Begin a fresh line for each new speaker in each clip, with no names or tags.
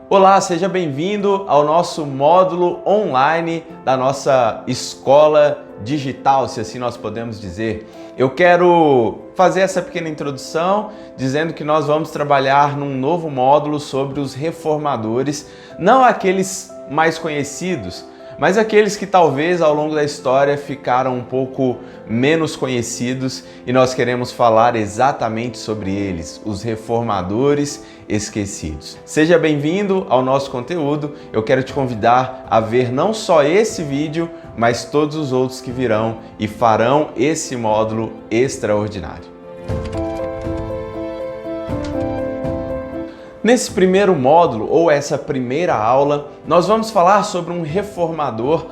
Olá, seja bem-vindo ao nosso módulo online da nossa escola digital, se assim nós podemos dizer. Eu quero fazer essa pequena introdução dizendo que nós vamos trabalhar num novo módulo sobre os reformadores, não aqueles mais conhecidos, mas aqueles que talvez ao longo da história ficaram um pouco menos conhecidos e nós queremos falar exatamente sobre eles, os reformadores esquecidos. Seja bem-vindo ao nosso conteúdo. Eu quero te convidar a ver não só esse vídeo, mas todos os outros que virão e farão esse módulo extraordinário. Nesse primeiro módulo, ou essa primeira aula, nós vamos falar sobre um reformador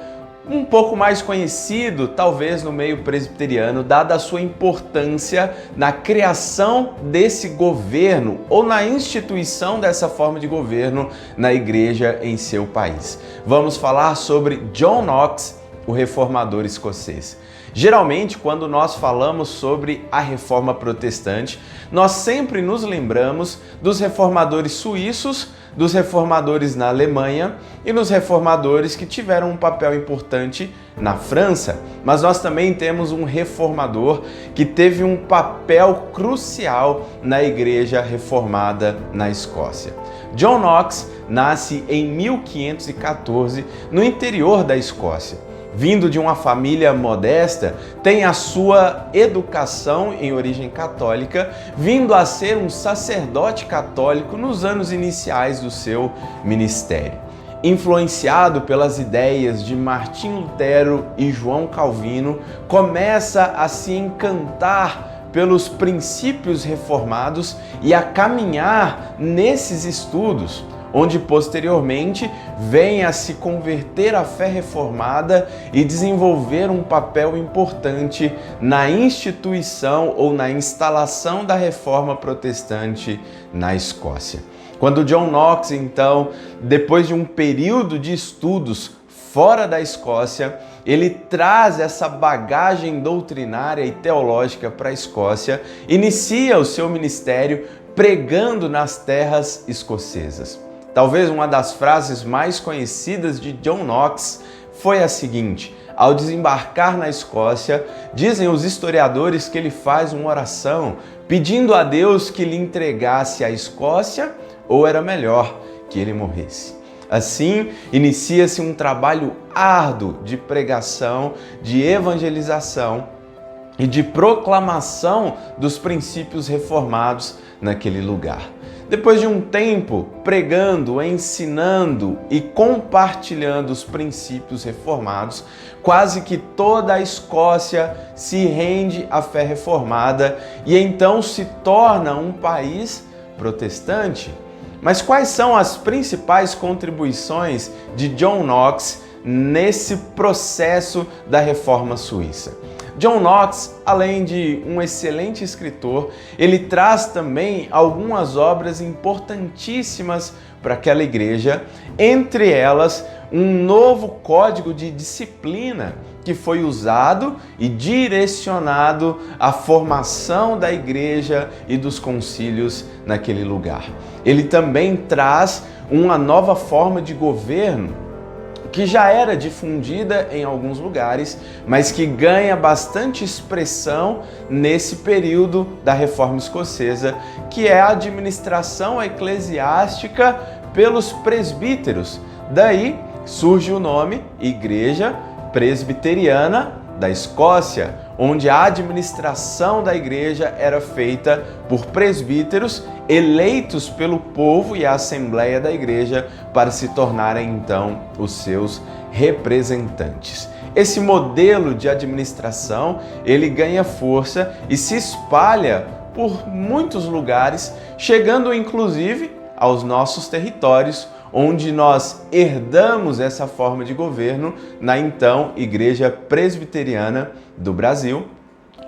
um pouco mais conhecido, talvez no meio presbiteriano, dada a sua importância na criação desse governo ou na instituição dessa forma de governo na igreja em seu país. Vamos falar sobre John Knox, o reformador escocês. Geralmente, quando nós falamos sobre a reforma protestante, nós sempre nos lembramos dos reformadores suíços, dos reformadores na Alemanha e nos reformadores que tiveram um papel importante na França. Mas nós também temos um reformador que teve um papel crucial na igreja reformada na Escócia. John Knox nasce em 1514 no interior da Escócia. Vindo de uma família modesta, tem a sua educação em origem católica, vindo a ser um sacerdote católico nos anos iniciais do seu ministério. Influenciado pelas ideias de Martim Lutero e João Calvino, começa a se encantar pelos princípios reformados e a caminhar nesses estudos, onde posteriormente vem a se converter à fé reformada e desenvolver um papel importante na instituição ou na instalação da reforma protestante na Escócia. Quando John Knox, então, depois de um período de estudos fora da Escócia, ele traz essa bagagem doutrinária e teológica para a Escócia, inicia o seu ministério pregando nas terras escocesas. Talvez uma das frases mais conhecidas de John Knox foi a seguinte: ao desembarcar na Escócia, dizem os historiadores que ele faz uma oração pedindo a Deus que lhe entregasse a Escócia, ou era melhor que ele morresse. Assim, inicia-se um trabalho árduo de pregação, de evangelização e de proclamação dos princípios reformados naquele lugar. Depois de um tempo pregando, ensinando e compartilhando os princípios reformados, quase que toda a Escócia se rende à fé reformada e então se torna um país protestante. Mas quais são as principais contribuições de John Knox nesse processo da reforma suíça? John Knox, além de um excelente escritor, ele traz também algumas obras importantíssimas para aquela igreja, entre elas um novo código de disciplina que foi usado e direcionado à formação da igreja e dos concílios naquele lugar. Ele também traz uma nova forma de governo que já era difundida em alguns lugares, mas que ganha bastante expressão nesse período da Reforma Escocesa, que é a administração eclesiástica pelos presbíteros. Daí surge o nome Igreja Presbiteriana da Escócia, onde a administração da igreja era feita por presbíteros eleitos pelo povo e a assembleia da igreja para se tornarem então os seus representantes. Esse modelo de administração, ele ganha força e se espalha por muitos lugares, chegando inclusive aos nossos territórios, onde nós herdamos essa forma de governo na então Igreja Presbiteriana do Brasil,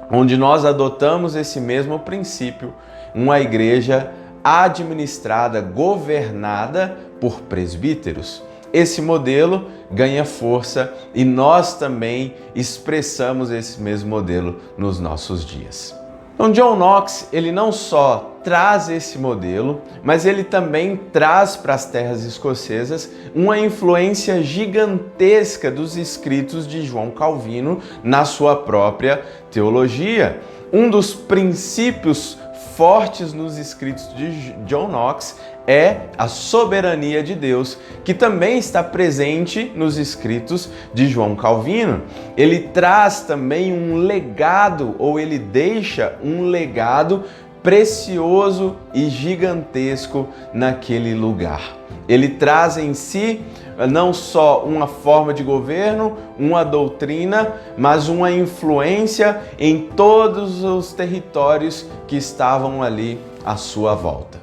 onde nós adotamos esse mesmo princípio, uma igreja administrada, governada por presbíteros. Esse modelo ganha força e nós também expressamos esse mesmo modelo nos nossos dias. Então, John Knox, ele não só traz esse modelo, mas ele também traz para as terras escocesas uma influência gigantesca dos escritos de João Calvino na sua própria teologia. Um dos princípios fortes nos escritos de John Knox é a soberania de Deus, que também está presente nos escritos de João Calvino. Ele traz também um legado, ou ele deixa um legado precioso e gigantesco naquele lugar. Ele traz em si não só uma forma de governo, uma doutrina, mas uma influência em todos os territórios que estavam ali à sua volta.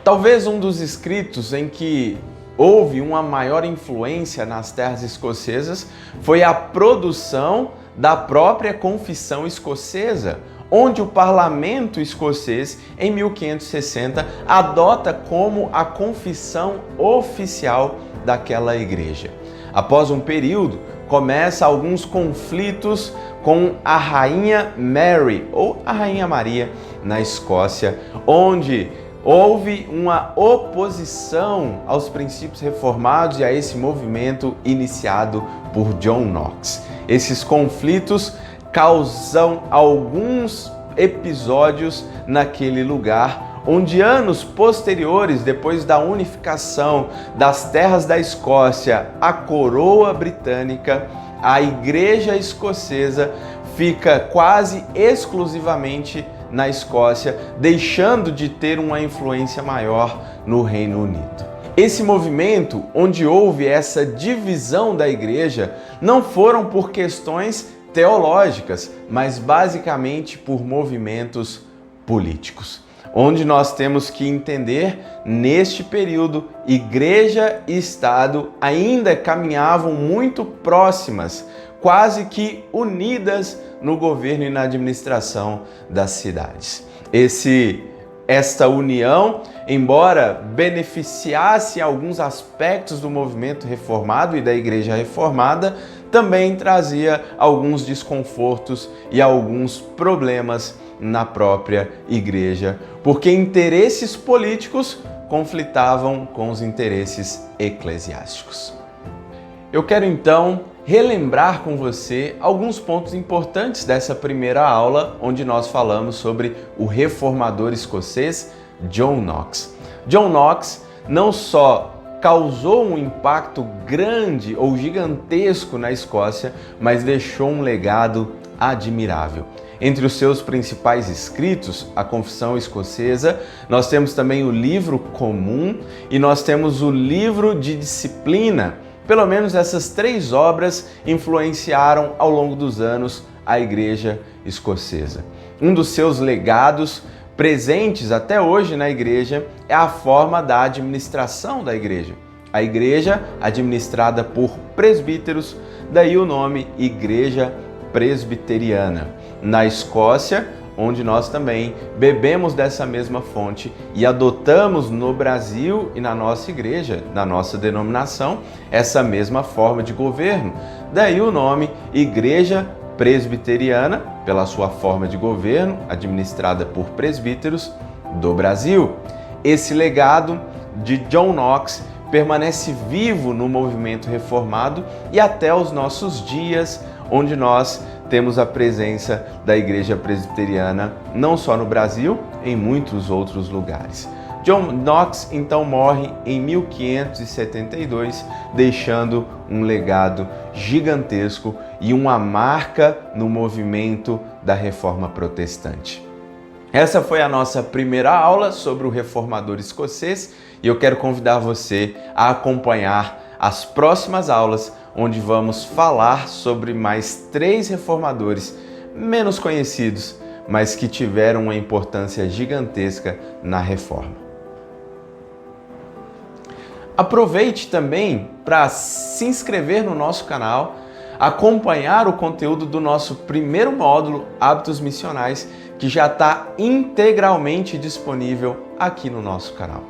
Talvez um dos escritos em que houve uma maior influência nas terras escocesas foi a produção da própria Confissão Escocesa, onde o parlamento escocês, em 1560, adota como a confissão oficial daquela igreja. Após um período, começa alguns conflitos com a Rainha Mary, ou a Rainha Maria, na Escócia, onde houve uma oposição aos princípios reformados e a esse movimento iniciado por John Knox. Esses conflitos causam alguns episódios naquele lugar, onde anos posteriores, depois da unificação das terras da Escócia à coroa britânica, a igreja escocesa fica quase exclusivamente na Escócia, deixando de ter uma influência maior no Reino Unido. Esse movimento, onde houve essa divisão da igreja, não foram por questões teológicas, mas basicamente por movimentos políticos, onde nós temos que entender, neste período, igreja e Estado ainda caminhavam muito próximas, quase que unidas no governo e na administração das cidades. Esta união, embora beneficiasse alguns aspectos do movimento reformado e da igreja reformada, também trazia alguns desconfortos e alguns problemas na própria igreja, porque interesses políticos conflitavam com os interesses eclesiásticos. Eu quero então relembrar com você alguns pontos importantes dessa primeira aula, onde nós falamos sobre o reformador escocês John Knox. John Knox não só causou um impacto grande ou gigantesco na Escócia, mas deixou um legado admirável. Entre os seus principais escritos, a Confissão Escocesa, nós temos também o Livro Comum e nós temos o Livro de Disciplina. Pelo menos essas três obras influenciaram ao longo dos anos a Igreja Escocesa. Um dos seus legados presentes até hoje na Igreja é a forma da administração da Igreja. A Igreja administrada por presbíteros, daí o nome Igreja Presbiteriana. Na Escócia, onde nós também bebemos dessa mesma fonte e adotamos no Brasil e na nossa igreja, na nossa denominação, essa mesma forma de governo. Daí o nome Igreja Presbiteriana, pela sua forma de governo, administrada por presbíteros do Brasil. Esse legado de John Knox permanece vivo no movimento reformado e até os nossos dias, onde nós temos a presença da Igreja Presbiteriana não só no Brasil, em muitos outros lugares. John Knox então morre em 1572, deixando um legado gigantesco e uma marca no movimento da Reforma Protestante. Essa foi a nossa primeira aula sobre o reformador escocês e eu quero convidar você a acompanhar as próximas aulas, onde vamos falar sobre mais 3 reformadores menos conhecidos, mas que tiveram uma importância gigantesca na Reforma. Aproveite também para se inscrever no nosso canal, acompanhar o conteúdo do nosso primeiro módulo, Hábitos Missionais, que já está integralmente disponível aqui no nosso canal.